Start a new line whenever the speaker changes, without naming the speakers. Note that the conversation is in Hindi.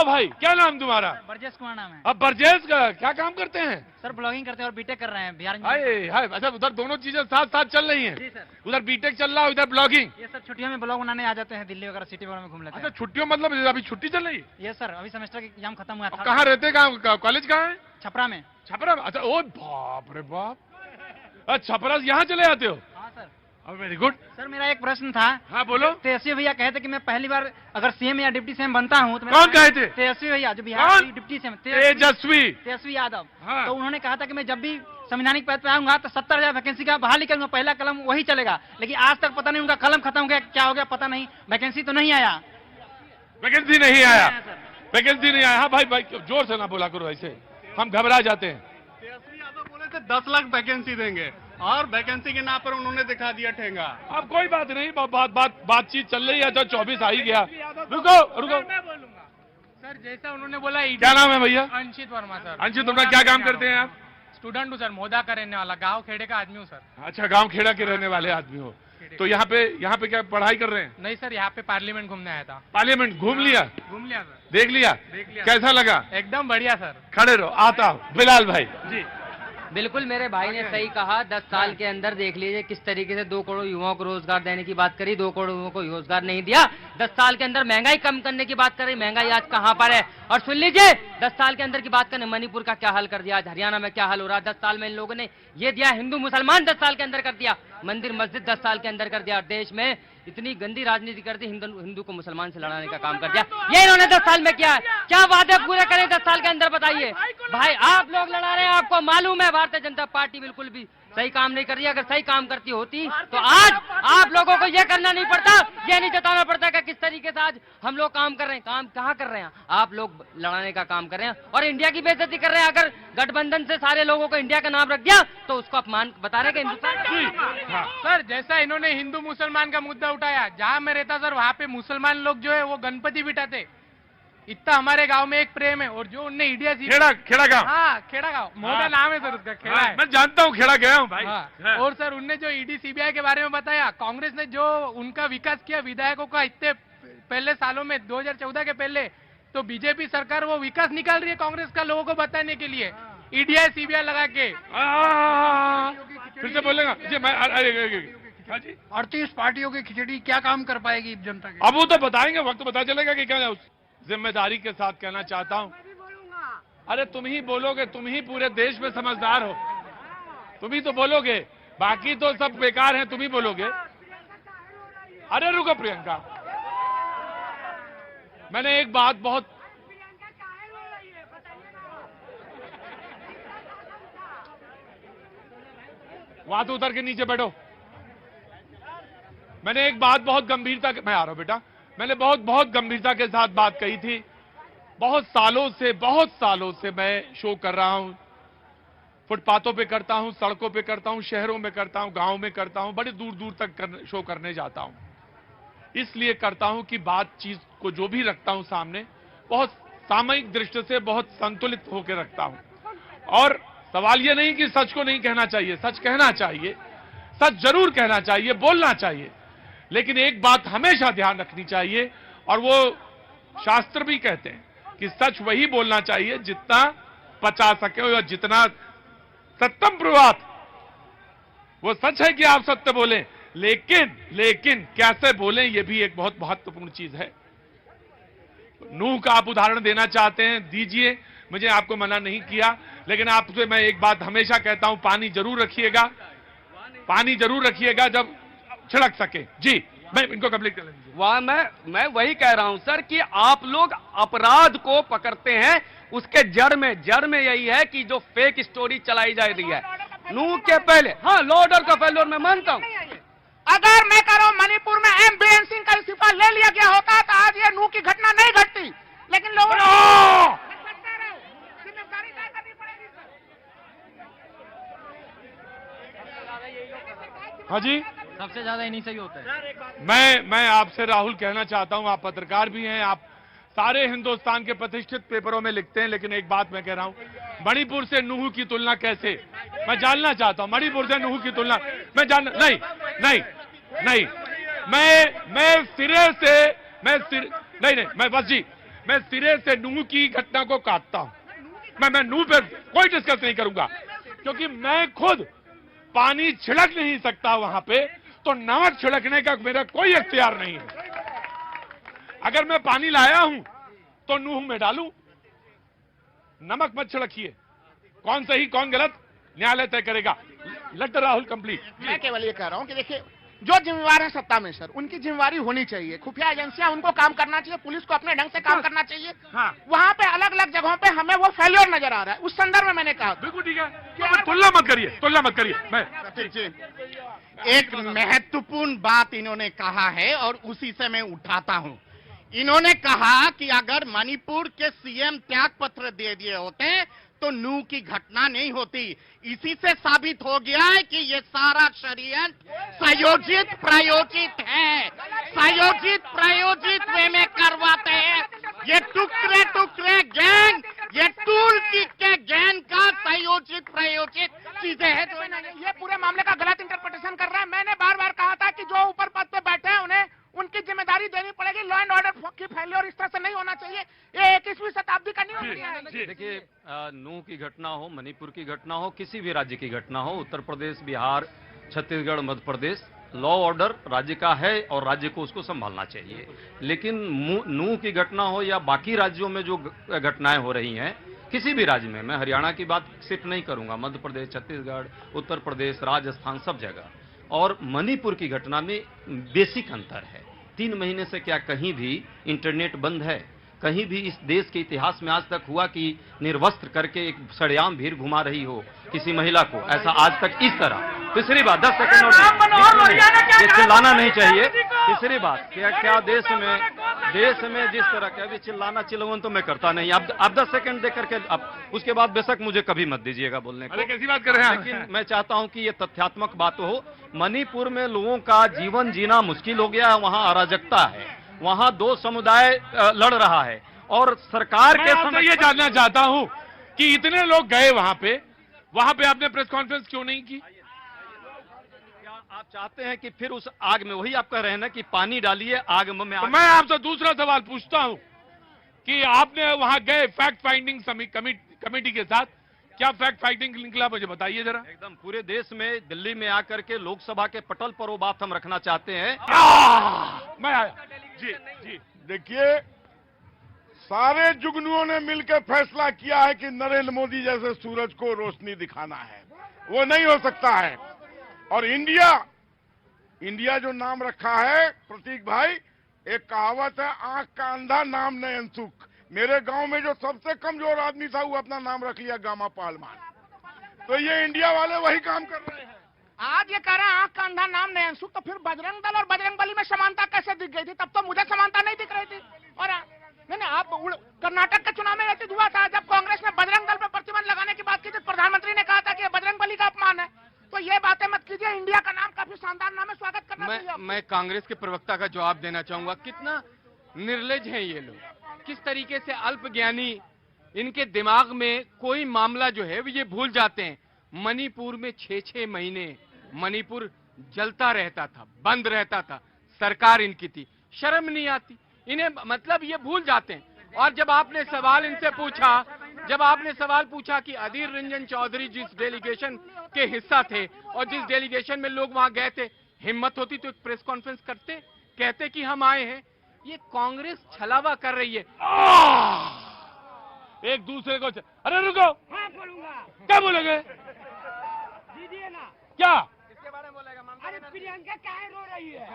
आओ भाई, क्या नाम तुम्हारा?
बरजेश कुमार नाम है।
अब बरजेश का क्या काम करते हैं?
सर ब्लॉगिंग करते हैं और बीटेक कर रहे हैं बिहार में।
हाय हाय, अच्छा उधर दोनों चीजें साथ साथ चल रही हैं।
जी सर।
उधर बीटेक चल रहा है, उधर ब्लॉगिंग।
ये सर छुट्टियों में ब्लॉग बनाने आ जाते हैं, दिल्ली वगैरह सिटी वगैरह में घूम लेते
अच्छा
हैं।
छुट्टियों मतलब अभी छुट्टी चल रही है?
ये सर अभी सेमेस्टर का एग्जाम खत्म हुआ
अब
था।
कहाँ रहते, कहाँ कॉलेज कहाँ है?
छपरा में।
छपरा में? अच्छा, ओ बाप रे बाप, अच्छा छपरा से यहाँ चले आते हो?
हाँ सर।
Very good.
सर मेरा एक प्रश्न था।
हाँ बोलो।
तेजस्वी भैया कहे थे कि मैं पहली बार अगर सीएम या डिप्टी सीएम बनता हूँ तो
कौन कहे थे?
तेजस्वी भैया जो बिहार
कौन?
के डिप्टी सीएम
तेजस्वी
यादव।
हाँ।
तो उन्होंने कहा था कि मैं जब भी संवैधानिक पद पे आऊंगा तो 70,000 वैकेंसी का बहाली करूंगा, पहला कलम वही चलेगा। लेकिन आज तक पता नहीं उनका कलम खत्म हो गया, क्या हो गया पता नहीं, वैकेंसी तो नहीं आया।
वैकेंसी नहीं आया,
सर।
वैकेंसी नहीं आया। हाँ भाई भाई जोर से ना बोला करो, ऐसे हम घबरा जाते हैं।
तेजस्वी यादव बोले थे 10 लाख वैकेंसी देंगे और वैकेंसी के नाम पर उन्होंने दिखा दिया ठेंगा।
अब कोई बात नहीं, बातचीत चल रही है। तो 24 आ ही गया। रुको रुको,
मैं बोलूंगा सर, जैसा उन्होंने बोला
क्या नाम है भैया?
अंशित वर्मा सर।
अंशित वर्मा, क्या काम करते हैं आप?
स्टूडेंट हूँ सर, मोदा का रहने वाला, गांव खेड़े का आदमी हूँ सर।
अच्छा, गांव खेड़ा के रहने वाले आदमी हो। तो यहाँ पे क्या पढ़ाई कर रहे हैं?
नहीं सर, यहाँ पे पार्लियामेंट घूमने आया था।
पार्लियामेंट घूम लिया,
घूम लिया सर,
देख लिया,
देख लिया।
कैसा लगा?
एकदम बढ़िया सर।
खड़े रहो, आता हूं। बिलाल भाई जी।
बिल्कुल मेरे भाई ने सही कहा। 10 साल के अंदर देख लीजिए किस तरीके से 2 करोड़ युवाओं को रोजगार देने की बात करी, 2 करोड़ युवाओं को रोजगार नहीं दिया। 10 साल के अंदर महंगाई कम करने की बात करी, महंगाई आज कहां पर है। और सुन लीजिए 10 साल के अंदर की बात करें, मणिपुर का क्या हाल कर दिया, आज हरियाणा में क्या हाल हो रहा है। 10 साल में इन लोगों ने ये दिया, हिंदू मुसलमान 10 साल के अंदर कर दिया, मंदिर मस्जिद 10 साल के अंदर कर दिया। और देश में इतनी गंदी राजनीति कर दी, हिंदू को मुसलमान से लड़ाने का काम कर दिया। ये इन्होंने 10 साल में किया है। क्या वादे पूरे करें 10 साल के अंदर, बताइए भाई। आप लोग लड़ा रहे हैं, आपको मालूम है भारतीय जनता पार्टी बिल्कुल भी सही काम नहीं कर रही है। अगर सही काम करती होती तो आज आप लोगों को ये करना नहीं पड़ता, ये नहीं जताना पड़ता कि किस तरीके से आज हम लोग काम कर रहे हैं। काम कहाँ कर रहे हैं, आप लोग लड़ाने का काम कर रहे हैं और इंडिया की बेइज्जती कर रहे हैं। अगर गठबंधन से सारे लोगों को इंडिया का नाम रख दिया तो उसको अपमान बता रहे हिंदुस्तान।
सर जैसा इन्होंने हिंदू मुसलमान का मुद्दा उठाया, जहाँ मैं रहता सर वहाँ पे मुसलमान लोग जो है वो गणपति बिठाते। इतना हमारे गांव में एक प्रेम है। और जो उनने इंडिया
खेड़ा गांव।
हाँ खेड़ा गांव, मोटा
हाँ।
नाम है सर उसका, खेड़ा
हाँ,
है।
मैं जानता हूँ, खेड़ा गया हूँ भाई।
हाँ। और सर उनने जो ईडी सीबीआई के बारे में बताया, कांग्रेस ने जो उनका विकास किया विधायकों का इतने पहले सालों में 2014 के पहले, तो बीजेपी सरकार वो विकास निकाल रही है कांग्रेस का लोगों को बताने के लिए, ईडीआई सीबीआई लगा के।
फिर से बोलेगा जी? मैं हाँ जी,
38 पार्टियों की खिचड़ी क्या काम कर पाएगी जनता की?
अब वो तो बताएंगे, वक्त पता चलेगा कि क्या। उस जिम्मेदारी के साथ कहना चाहता हूं, अरे तुम ही बोलोगे, तुम ही पूरे देश में समझदार हो, तुम ही तो बोलोगे, बाकी तो सब बेकार हैं, तुम ही बोलोगे। अरे रुको प्रियंका, मैंने एक बात बहुत वहां तो उतर के नीचे बैठो। मैंने एक बात बहुत गंभीरता मैं आ रहा हूं बेटा, मैंने बहुत गंभीरता के साथ बात कही थी। बहुत सालों से मैं शो कर रहा हूं, फुटपाथों पे करता हूं, सड़कों पे करता हूं, शहरों में करता हूं, गांव में करता हूं, बड़े दूर दूर तक शो करने जाता हूं। इसलिए करता हूं कि बातचीत को जो भी रखता हूं सामने, बहुत सामयिक दृष्टि से बहुत संतुलित होकर रखता हूं। और सवाल यह नहीं कि सच को नहीं कहना चाहिए, सच कहना चाहिए, सच जरूर कहना चाहिए, बोलना चाहिए, लेकिन एक बात हमेशा ध्यान रखनी चाहिए, और वो शास्त्र भी कहते हैं कि सच वही बोलना चाहिए जितना पचा सके, और जितना सत्यम ब्रुवात, वो सच है कि आप सत्य बोलें, लेकिन कैसे बोलें ये भी एक बहुत महत्वपूर्ण चीज है। नूह का आप उदाहरण देना चाहते हैं, दीजिए, मुझे आपको मना नहीं किया, लेकिन आपसे मैं एक बात हमेशा कहता हूं, पानी जरूर रखिएगा जब छिड़क सके। जी, मैं इनको कंप्लीट कर लीजिए।
वह मैं वही कह रहा हूं सर कि आप लोग अपराध को पकड़ते हैं, उसके जड़ में यही है कि जो फेक स्टोरी चलाई जा रही है नूह के पहले। हाँ, लॉ ऑर्डर का फेल्योर मैं मानता हूं।
अगर मैं कह रहा हूं मणिपुर में एम बीरेन सिंह का इस्तीफा ले लिया गया होता तो आज ये नूह की घटना नहीं घटती, लेकिन लोगों ने
हाँ जी,
सबसे ज्यादा इन्हीं से ही होता है।
मैं आपसे राहुल कहना चाहता हूं, आप पत्रकार भी हैं, आप सारे हिंदुस्तान के प्रतिष्ठित पेपरों में लिखते हैं, लेकिन एक बात मैं कह रहा हूं, मणिपुर से नूह की तुलना कैसे, मैं जानना चाहता हूं। मणिपुर से नूह की तुलना मैं जान नहीं, मैं सिरे से मैं बस जी, मैं सिरे से नूह की घटना को काटता हूं। मैं नूह पे कोई डिस्कस नहीं करूंगा, क्योंकि मैं खुद पानी छिड़क नहीं सकता वहां पे, तो नमक छिड़कने का मेरा कोई इख्तियार नहीं है। अगर मैं पानी लाया हूं तो नूह में डालूं, नमक मत छिड़किए। कौन सही कौन गलत न्यायालय तय करेगा। Let Rahul complete.
मैं केवल ये कह रहा हूं कि देखिए, जो जिम्मेवार है सत्ता में सर, उनकी जिम्मेवारी होनी चाहिए। खुफिया एजेंसियां उनको काम करना चाहिए, पुलिस को अपने ढंग से काम करना चाहिए।
हाँ।
वहां पे अलग अलग जगहों पे हमें वो फेल्योर नजर आ रहा है। उस संदर्भ में मैंने कहा
बिल्कुल ठीक है, तो तुलना मत करिए, तुलना मत करिए। मैं
एक महत्वपूर्ण बात इन्होंने कहा है और उसी से मैं उठाता हूं। इन्होंने कहा कि अगर मणिपुर के सीएम त्याग पत्र दे दिए होते तो नूह की घटना नहीं होती। इसी से साबित हो गया है कि ये सारा षड्यंत्र संयोजित प्रायोजित है, संयोजित प्रायोजित वे में करवाते हैं। ये टुकड़े टुकड़े गैंग, ये टूल किट के गैंग का संयोजित प्रायोजित चीजें हैं।
ये पूरे मामले का गलत इंटरप्रिटेशन कर रहा है। मैंने बार बार कहा था कि जो ऊपर पद पे बैठे हैं उन्हें उनकी जिम्मेदारी देनी पड़ेगी। लॉ एंड ऑर्डर की फेल्योर इस तरह से नहीं होना चाहिए। ये 21वीं शताब्दी का नहीं होना चाहिए।
देखिए, नूह की घटना हो, मणिपुर की घटना हो, किसी भी राज्य की घटना हो, उत्तर प्रदेश, बिहार, छत्तीसगढ़, मध्य प्रदेश, लॉ ऑर्डर राज्य का है और राज्य को उसको संभालना चाहिए। लेकिन नूह की घटना हो या बाकी राज्यों में जो घटनाएं हो रही हैं, किसी भी राज्य में, मैं हरियाणा की बात सिर्फ नहीं करूंगा, मध्य प्रदेश, छत्तीसगढ़, उत्तर प्रदेश, राजस्थान, सब जगह, और मणिपुर की घटना में बेसिक अंतर है। 3 महीने से क्या कहीं भी इंटरनेट बंद है? कहीं भी इस देश के इतिहास में आज तक हुआ कि निर्वस्त्र करके एक सरेआम भीड़ घुमा रही हो किसी महिला को? ऐसा आज तक इस तरह। तीसरी बात, 10 सेकंड और ये चिल्लाना नहीं चाहिए। तीसरी बात, क्या देश में जिस तरह का अभी चिल्लाना चिल्लावन तो मैं करता नहीं। आप 10 सेकंड देकर के अब उसके बाद बेशक मुझे कभी मत दीजिएगा बोलने को।
कैसी बात कर रहे हैं?
लेकिन मैं चाहता हूं कि ये तथ्यात्मक बात हो। मणिपुर में लोगों का जीवन जीना मुश्किल हो गया है, वहां अराजकता है, वहां 2 समुदाय लड़ रहा है और सरकार के
समय ये जानना चाहता हूं कि इतने लोग गए वहां पे आपने प्रेस कॉन्फ्रेंस क्यों नहीं की?
क्या आप चाहते हैं कि फिर उस आग में, वही आप कह रहे हैं ना कि पानी डालिए आग में?
तो मैं आपसे दूसरा सवाल पूछता हूं कि आपने वहां गए फैक्ट फाइंडिंग कमेटी के साथ, क्या फैक्ट फाइंडिंग निकला मुझे बताइए जरा।
एकदम पूरे देश में दिल्ली में आकर के लोकसभा के पटल पर वो बात हम रखना चाहते हैं।
मैं आया
जी देखिए, सारे जुगनुओं ने मिलकर फैसला किया है कि नरेंद्र मोदी जैसे सूरज को रोशनी दिखाना है, वो नहीं हो सकता है। और इंडिया जो नाम रखा है प्रतीक भाई, एक कहावत है, आंख का अंधा नाम नयन सुख। मेरे गांव में जो सबसे कमजोर आदमी था वो अपना नाम रख लिया गामा पालमान। तो ये इंडिया वाले वही काम कर रहे हैं।
आज ये कह रहे हैं आंख का अंधा नाम नहीं अंशुक, तो फिर बजरंग दल और बजरंग बली में समानता कैसे दिख गई थी? तब तो मुझे समानता नहीं दिख रही थी। और नहीं, आप कर्नाटक के चुनाव में ऐसे हुआ था जब कांग्रेस ने बजरंग दल पर प्रतिबंध लगाने की बात की थी, प्रधानमंत्री ने कहा था कि बजरंग बली का अपमान है। तो ये बातें मत कीजिए। इंडिया का नाम काफी शानदार नाम है, स्वागत करना चाहिए।
मैं कांग्रेस के प्रवक्ता का जवाब देना चाहूंगा। कितना निर्लज हैं ये लोग, किस तरीके से अल्पज्ञानी, इनके दिमाग में कोई मामला जो है वो ये भूल जाते हैं। मणिपुर में 6-6 महीने मणिपुर जलता रहता था, बंद रहता था, सरकार इनकी थी, शर्म नहीं आती इन्हें, मतलब ये भूल जाते हैं। और जब आपने सवाल इनसे पूछा कि अधीर रंजन चौधरी जिस डेलीगेशन के हिस्सा थे और जिस डेलीगेशन में लोग वहां गए थे, हिम्मत होती तो एक प्रेस कॉन्फ्रेंस करते, कहते कि हम आए हैं। ये कांग्रेस छलावा कर रही है
एक दूसरे को। अरे रुको, क्या बोलेंगे?
दीजिए ना,
क्या
किसके बारे में बोलेगा? अरे प्रियंका काहे रो रही है?